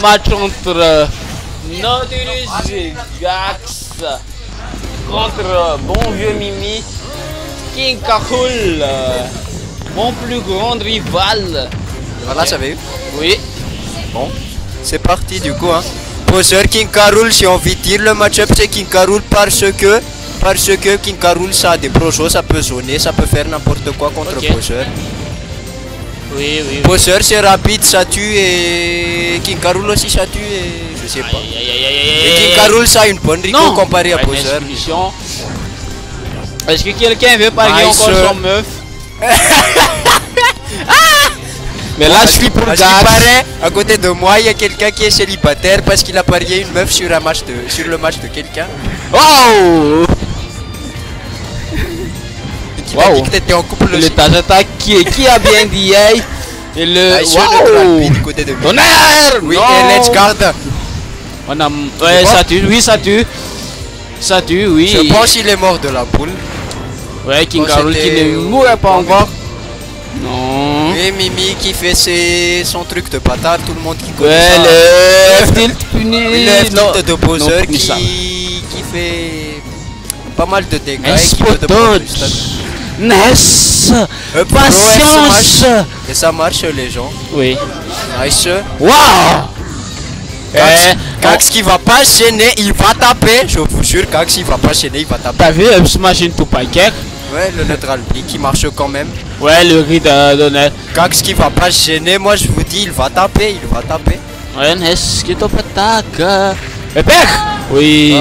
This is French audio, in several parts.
match entre Nautilus et Gax contre bon vieux Mimi, King Kahul, mon plus grand rival. Voilà, ça va eu. Oui. Bon, c'est parti du coup. Hein. Poseur King Karul, si on veut dire le match-up, c'est King Karul parce que King Karul ça a des projos, ça peut zoner, ça peut faire n'importe quoi contre Poseur. Oui. Poseur c'est rapide, ça tue et King Karul aussi ça tue et je sais pas. Et King Karul ça a une bonne rico comparé à Poseur. Est-ce que quelqu'un veut parier encore son meuf? Mais là je suis pour Gax. Paraît, à côté de moi il y a quelqu'un qui est célibataire parce qu'il a parié une meuf sur le match de quelqu'un. Oh! Tu m'as dit que t'étais en couple le Tajata qui a bien dit hey. Et le wow. Du côté de lui. Tonnerre! Oui, et let's guard. On a ouais, ça tue, oui ça tue. Ça tue, oui. Je pense qu'il est mort de la boule. Ouais, King Karul qui ne mourrait pas encore. Non. Et Mimi qui fait son truc de bâtard, tout le monde qui connaît ouais, ça. Le F-tilt puni. Le F-tilt de Bowser qui fait pas mal de dégâts et qui peut Ness, patience. Et ça marche les gens. Oui. Nice. Waouh. Gax qui va pas gêner, il va taper. Je vous jure, Gax il va pas gêner, il va taper. T'as vu le smash into paquet? Ouais, le neutral B qui marche quand même. Ouais, le read donné. Gax qui va pas gêner, moi je vous dis, il va taper, Ouais, Ness qui top attaque. Upper. Oui.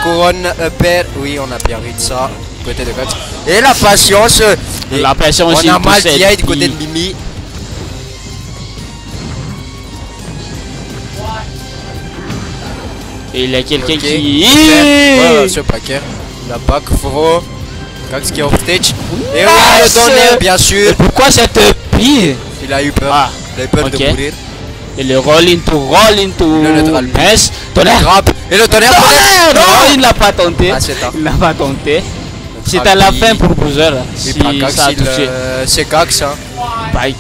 Couronne upper, oui, on a bien ri de ça. Côté de Gax. Et la patience. La patience aussi. On a mal d'IA du côté de Mimi. Et il y a quelqu'un qui... Ouais, ce paquet. La back fro. Gax qui est off stage. Et oui, le tonnerre, bien sûr. Et pourquoi cette pire? Il a eu peur. Il a eu peur de mourir. Et le roll into le neutral S. Tonnerre. Et le tonnerre. Non, il l'a pas tenté. Il l'a pas tenté. C'est à la fin pour Bowser. Si ça a touché. C'est Gax, hein. Bye.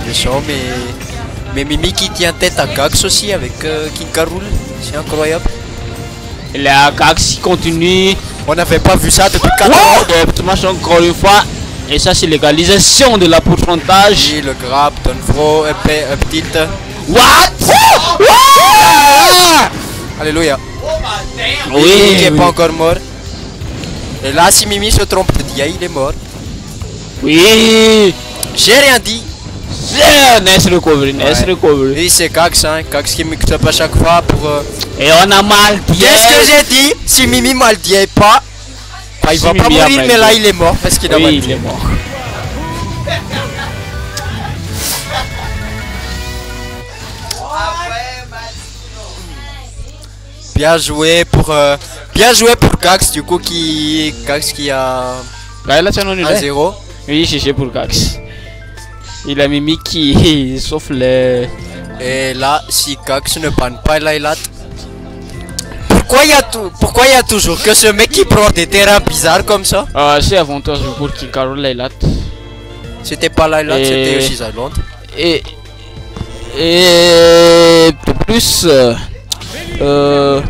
Méchant, mais Mimi qui tient tête à Gax aussi avec King Karul. C'est incroyable. Et la Gax qui continue. On n'avait pas vu ça depuis 4 ans. Encore une fois. Et ça c'est l'égalisation de la pourcentage. Oui, le grab, Donfro, up tilt. What? Alléluia. Oui, Mimi qui est pas encore mort. Et là si Mimi se trompe de dia, il est mort. Oui. J'ai rien dit. Nice recovery, nice recovery. Oui, c'est Gax, hein. Gax qui mix up à chaque fois pour... Et on a mal dit. Qu'est-ce que j'ai dit? Si Mimi mal dit pas, bah, il va pas mourir, mais là il est mort parce qu'il a mal dit. Il est mort. Bien joué pour Gax du coup Gax qui a 1-0. Oui, j'ai pour Gax. Il a Mimi qui sauf les... Et là si Gax ne panne pas Laylat. Pourquoi il y a toujours que ce mec qui prend des terrains bizarres comme ça? C'est avantage pour King Karul Laylat. C'était pas Laylat, c'était Yoshi's Island. Et de plus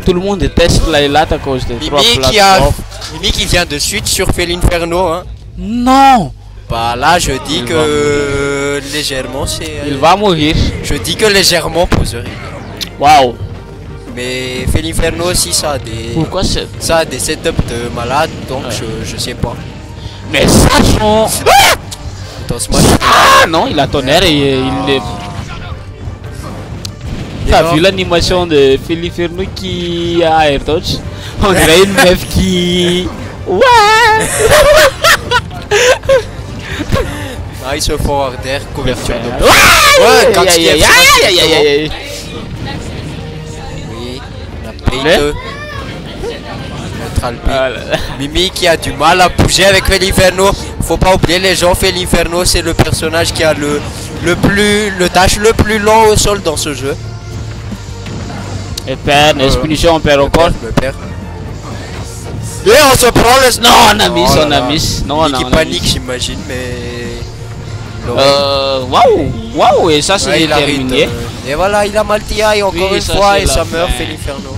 tout le monde déteste Laylat à cause des trois plateformes. Mimi qui vient de suite sur Felinferno, hein. Non. Bah là je dis que légèrement c'est... Il va mourir. Je dis que légèrement Bowser. Waouh. Mais Felinferno aussi ça a des... Pourquoi ça a des setups de malade, donc je sais pas. Mais sachant... Dans ce match... Ah non, il a tonnerre et il est... T'as vu l'animation de Felinferno qui a air dodge? On dirait une meuf qui... Ouais. Nice forward air, couverture de... Ouais, Gax qui est... Le neutral B. Mimi qui a du mal à bouger avec Felinferno. Faut pas oublier les gens, Felinferno c'est le personnage qui a le dash le plus long au sol dans ce jeu. Et perd, punition, on perd encore. Et on se prend le... Non, on a miss, on a miss. Non, qui panique j'imagine, mais... Waouh, et ça c'est terminé. Et voilà, il a multi-eye encore une fois et ça meurt Feliferno.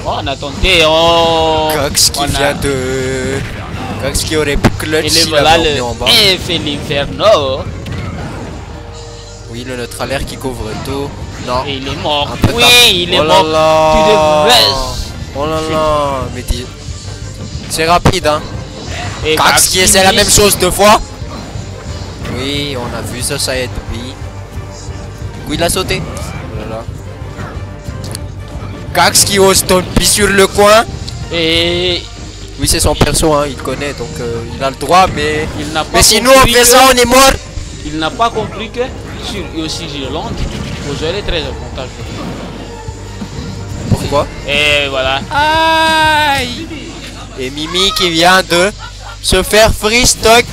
Oh, on a tenté, oh. Cox qui vient de... Cox qui aurait pu clutch s'il avait emmené en bas. Et Feliferno. Oui, le neutralaire qui couvre tout. Non. Et il est mort. Oui, il est mort. Tu devrais. Oh là là. Mais dis... C'est rapide, hein. Et Cox qui essaie la même chose 2 fois. Oui, on a vu ça, ça aide. Oui. Oui, il a sauté. Voilà. Cox qui ose tomber sur le coin. Et... Oui, c'est son perso, hein, il connaît, donc il a le droit, mais... Mais si nous on fait ça, on est mort. Il n'a pas compris que sur aussi Irlande, vous aurez très avantageux. Pourquoi? Et voilà. Aïe. Et Mimi qui vient de se faire free stock.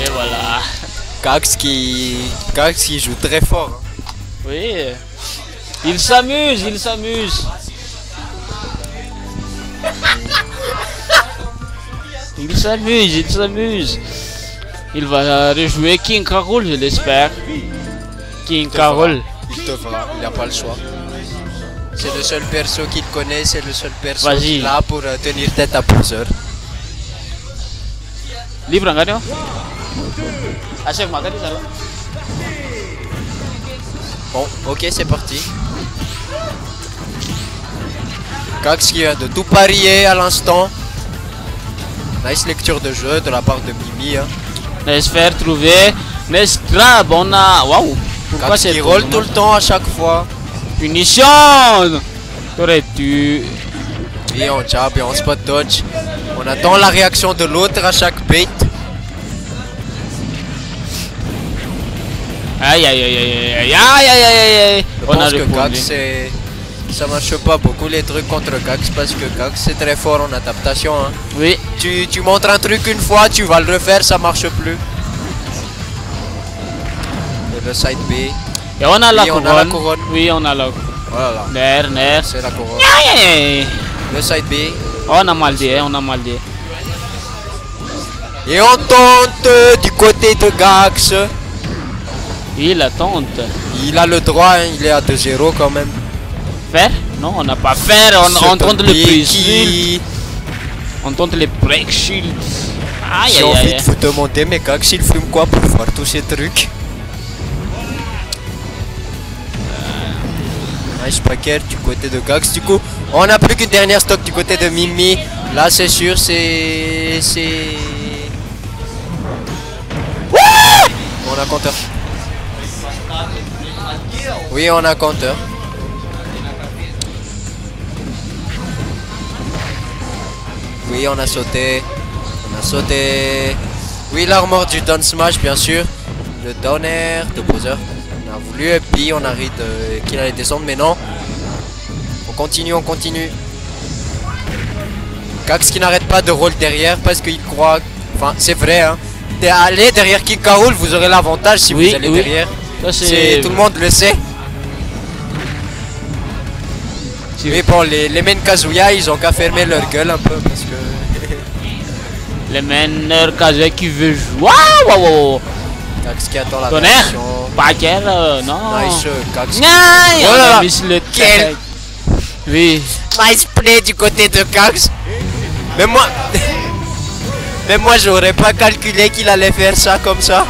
Et voilà. Cox qui joue très fort. Oui. Il s'amuse, il s'amuse. Il s'amuse, il s'amuse. Il va rejouer King Carol, je l'espère. King Carol. Il devra, il n'a pas le choix. C'est le seul perso qu'il connaît, c'est le seul perso qu'il a pour tenir tête à Bowser. Libre, regarde. Achève ma carte, ça va. Bon, ok, c'est parti. Cox qui vient de tout parier à l'instant. Nice lecture de jeu de la part de Mimi. Hein. Laisse faire trouver. Nestrab, on a. Waouh! Cox qui roule tout le temps à chaque fois. Punition! T'aurais-tu. Oui, on jab et on spot dodge. On attend la réaction de l'autre à chaque bait. Aïe aïe aïe aïe aïe aïe aïe aïe aïe. Je pense que Cox ça marche pas beaucoup les trucs contre Cox parce que Cox c'est très fort en adaptation. Hein. Oui. Tu montres un truc une fois, tu vas le refaire, ça marche plus. Et le side B. Et on a la couronne. Oui, on a la couronne. Voilà. Nerf. C'est la couronne. Aïe. Le side B. On a mal dit, on a mal dit. Et on tente du côté de Gax. Il attend. Il a le droit, hein, il est à 2-0 quand même. Faire? Non, on n'a pas faire, on tente le break shield. On tente les break shields. Aïe j'ai envie de vous demander, mais Gax il fume quoi pour voir tous ces trucs? Nice packer du côté de Gax. Du coup, on n'a plus qu'une dernière stock du côté de Mimi. Là, c'est sûr, c'est... On a compteur. Oui, on a compteur. Oui, on a sauté. On a sauté. Oui, l'armor du down smash, bien sûr. Le down air de Bowser. On a voulu et puis on arrive qu'il allait descendre, mais non. On continue, on continue. Gax qui n'arrête pas de roll derrière parce qu'il croit... Enfin, c'est vrai, hein. Allez derrière King Carol, vous aurez l'avantage si vous allez derrière. C'est tout le monde le sait. Oui, bon, les main Kazuya, ils ont qu'à fermer leur gueule un peu parce que... les main Kazuya qui veut jouer. Waouh! Gax qui attend la version. Packer, non. Nice, Gax. Nice! Oh là là. Quel... Oui. Nice play du côté de Gax. Mais moi... Mais moi, j'aurais pas calculé qu'il allait faire ça comme ça.